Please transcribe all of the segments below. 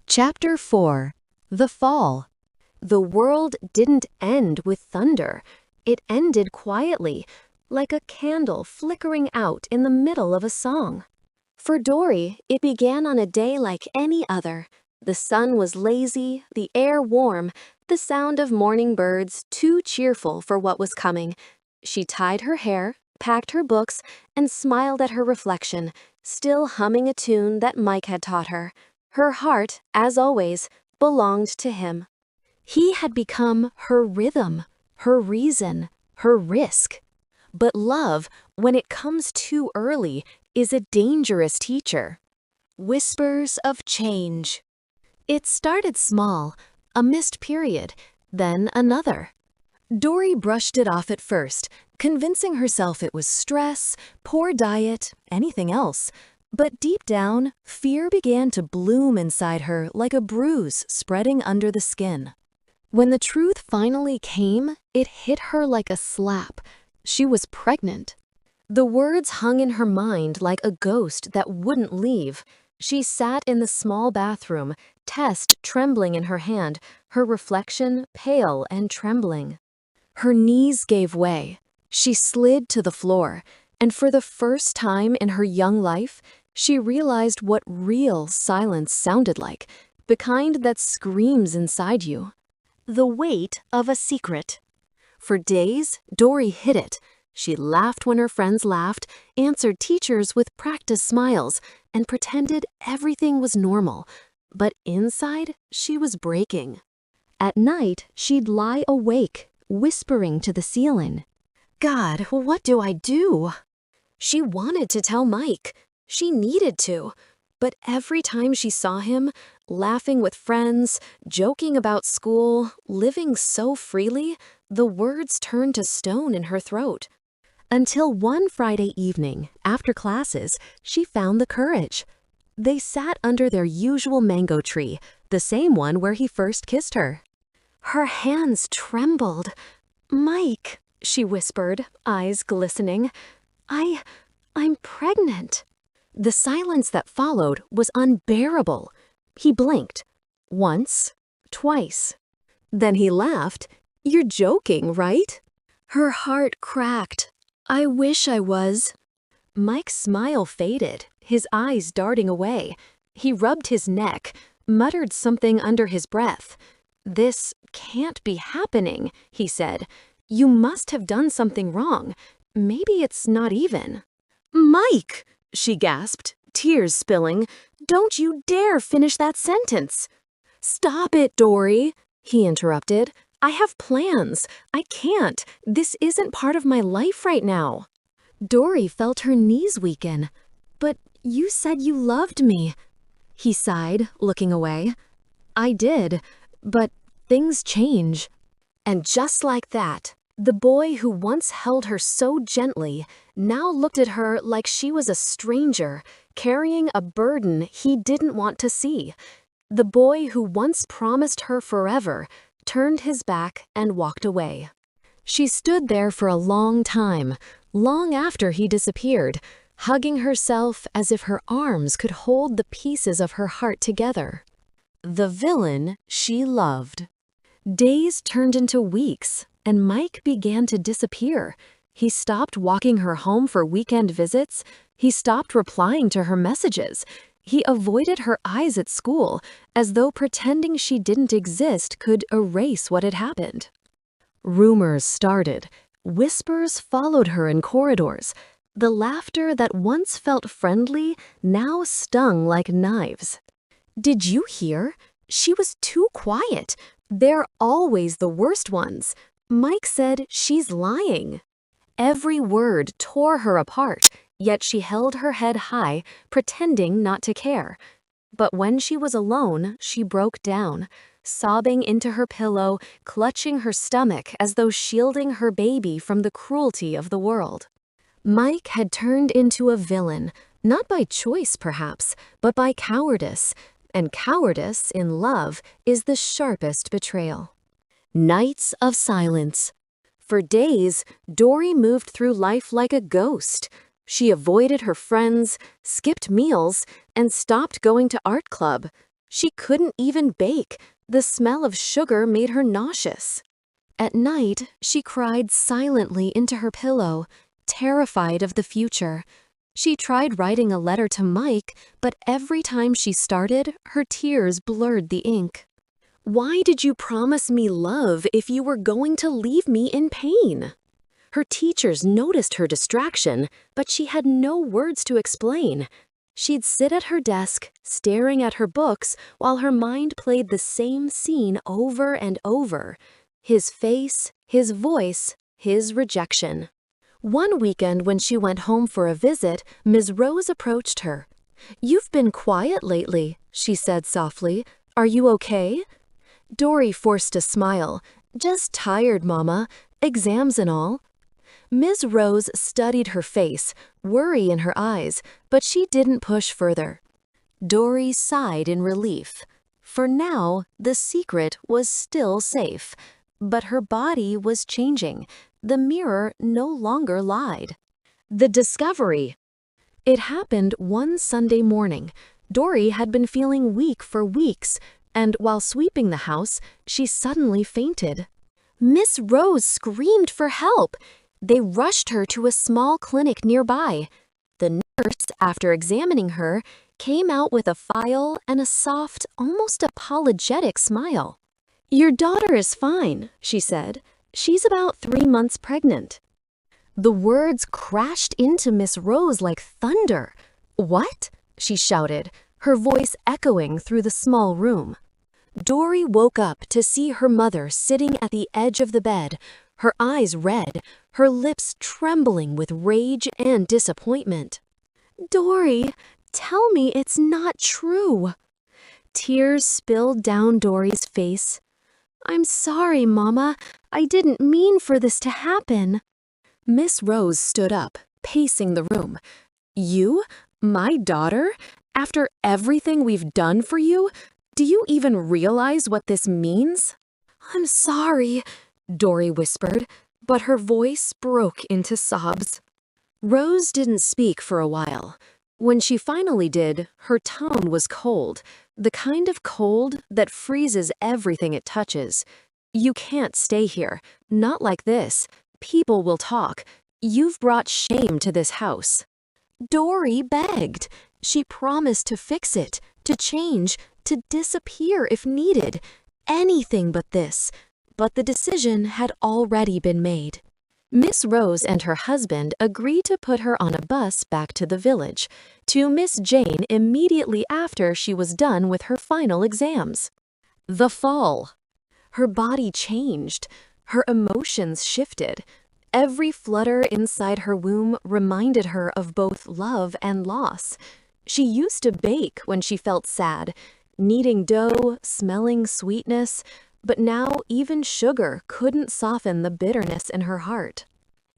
Chapter 4. The Fall. The world didn't end with thunder. It ended quietly, like a candle flickering out in the middle of a song. For Dory, it began on a day like any other. The sun was lazy, the air warm, the sound of morning birds too cheerful for what was coming. She tied her hair, packed her books, and smiled at her reflection, still humming a tune that Mike had taught her. Her heart, as always, belonged to him. He had become her rhythm, her reason, her risk. But love, when it comes too early, is a dangerous teacher. Whispers of change. It started small, a missed period, then another. Dory brushed it off at first, convincing herself it was stress, poor diet, anything else. But deep down, fear began to bloom inside her like a bruise spreading under the skin. When the truth finally came, it hit her like a slap. She was pregnant. The words hung in her mind like a ghost that wouldn't leave. She sat in the small bathroom, test trembling in her hand, her reflection pale and trembling. Her knees gave way. She slid to the floor, and for the first time in her young life, she realized what real silence sounded like, the kind that screams inside you. The weight of a secret. For days, Dory hid it. She laughed when her friends laughed, answered teachers with practiced smiles, and pretended everything was normal. But inside, she was breaking. At night, she'd lie awake, whispering to the ceiling. God, what do I do? She wanted to tell Mike. She needed to. But every time she saw him, laughing with friends, joking about school, living so freely, the words turned to stone in her throat. Until one Friday evening, after classes, she found the courage. They sat under their usual mango tree, the same one where he first kissed her. Her hands trembled. "Mike," she whispered, eyes glistening, I'm pregnant." The silence that followed was unbearable. He blinked. Once, twice. Then he laughed. "You're joking, right?" Her heart cracked. "I wish I was." Mike's smile faded, his eyes darting away. He rubbed his neck, muttered something under his breath. "This can't be happening," he said. "You must have done something wrong. Maybe it's not even." "Mike!" she gasped, tears spilling. "Don't you dare finish that sentence." "Stop it, Dory," he interrupted. "I have plans. I can't. This isn't part of my life right now." Dory felt her knees weaken. "But you said you loved me." He sighed, looking away. "I did, but things change." And just like that, the boy who once held her so gently now looked at her like she was a stranger, carrying a burden he didn't want to see. The boy who once promised her forever turned his back and walked away. She stood there for a long time, long after he disappeared, hugging herself as if her arms could hold the pieces of her heart together. The villain she loved. Days turned into weeks, and Mike began to disappear. He stopped walking her home for weekend visits. He stopped replying to her messages. He avoided her eyes at school, as though pretending she didn't exist could erase what had happened. Rumors started. Whispers followed her in corridors. The laughter that once felt friendly now stung like knives. "Did you hear? She was too quiet. They're always the worst ones. Mike said she's lying." Every word tore her apart, yet she held her head high, pretending not to care. But when she was alone, she broke down, sobbing into her pillow, clutching her stomach as though shielding her baby from the cruelty of the world. Mike had turned into a villain, not by choice perhaps, but by cowardice. And cowardice in love is the sharpest betrayal. Nights of silence. For days, Dory moved through life like a ghost. She avoided her friends, skipped meals, and stopped going to art club. She couldn't even bake. The smell of sugar made her nauseous. At night, she cried silently into her pillow, terrified of the future. She tried writing a letter to Mike, but every time she started, her tears blurred the ink. "Why did you promise me love if you were going to leave me in pain?" Her teachers noticed her distraction, but she had no words to explain. She'd sit at her desk, staring at her books, while her mind played the same scene over and over. His face, his voice, his rejection. One weekend when she went home for a visit, Ms. Rose approached her. "You've been quiet lately," she said softly. "Are you okay?" Dory forced a smile. "Just tired, Mama. Exams and all." Ms. Rose studied her face, worry in her eyes, but she didn't push further. Dory sighed in relief. For now, the secret was still safe. But her body was changing. The mirror no longer lied. The discovery. It happened one Sunday morning. Dory had been feeling weak for weeks, and while sweeping the house, she suddenly fainted. Miss Rose screamed for help. They rushed her to a small clinic nearby. The nurse, after examining her, came out with a file and a soft, almost apologetic smile. "Your daughter is fine," she said. "She's about 3 months pregnant." The words crashed into Miss Rose like thunder. "What?" she shouted, her voice echoing through the small room. Dory woke up to see her mother sitting at the edge of the bed, her eyes red, her lips trembling with rage and disappointment. "Dory, tell me it's not true." Tears spilled down Dory's face. "I'm sorry, Mama. I didn't mean for this to happen." Miss Rose stood up, pacing the room. "You? My daughter? After everything we've done for you? Do you even realize what this means?" "I'm sorry," Dory whispered, but her voice broke into sobs. Rose didn't speak for a while. When she finally did, her tone was cold, the kind of cold that freezes everything it touches. "You can't stay here. Not like this. People will talk. You've brought shame to this house." Dory begged. She promised to fix it, to change, to disappear if needed. Anything but this. But the decision had already been made. Miss Rose and her husband agreed to put her on a bus back to the village, to Miss Jane immediately after she was done with her final exams. The fall. Her body changed. Her emotions shifted. Every flutter inside her womb reminded her of both love and loss. She used to bake when she felt sad, kneading dough, smelling sweetness, but now even sugar couldn't soften the bitterness in her heart.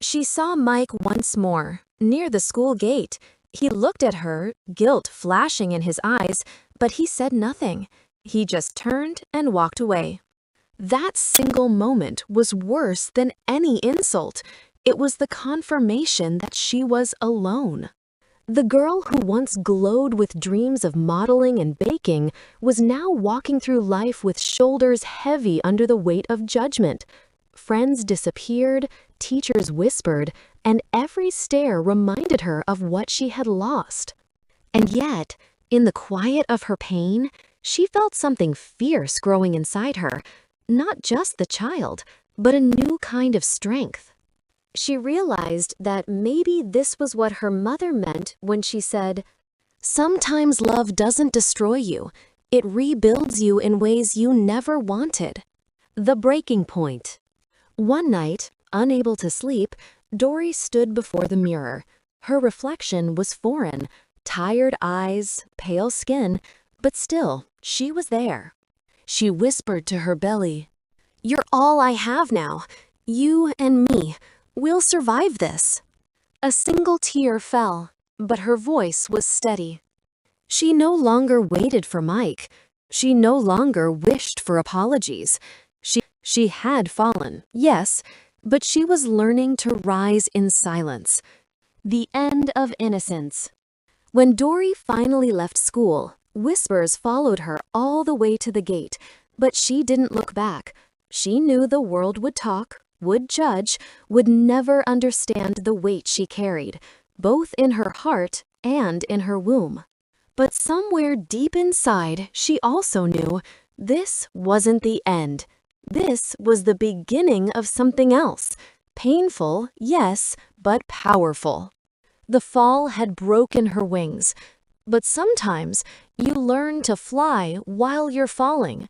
She saw Mike once more, near the school gate. He looked at her, guilt flashing in his eyes, but he said nothing. He just turned and walked away. That single moment was worse than any insult. It was the confirmation that she was alone. The girl who once glowed with dreams of modeling and baking was now walking through life with shoulders heavy under the weight of judgment. Friends disappeared, teachers whispered, and every stare reminded her of what she had lost. And yet, in the quiet of her pain, she felt something fierce growing inside her, not just the child, but a new kind of strength. She realized that maybe this was what her mother meant when she said, "Sometimes love doesn't destroy you. It rebuilds you in ways you never wanted." The breaking point. One night, unable to sleep, Dory stood before the mirror. Her reflection was foreign, tired eyes, pale skin, but still, she was there. She whispered to her belly, "You're all I have now. You and me. We'll survive this." A single tear fell, but her voice was steady. She no longer waited for Mike. She no longer wished for apologies. She had fallen, yes, but she was learning to rise in silence. The end of innocence. When Dory finally left school, Whispers followed her all the way to the gate, but she didn't look back. She knew the world would talk, would judge, would never understand the weight she carried, both in her heart and in her womb. But somewhere deep inside, she also knew this wasn't the end. This was the beginning of something else. Painful, yes, but powerful. The fall had broken her wings. But sometimes you learn to fly while you're falling.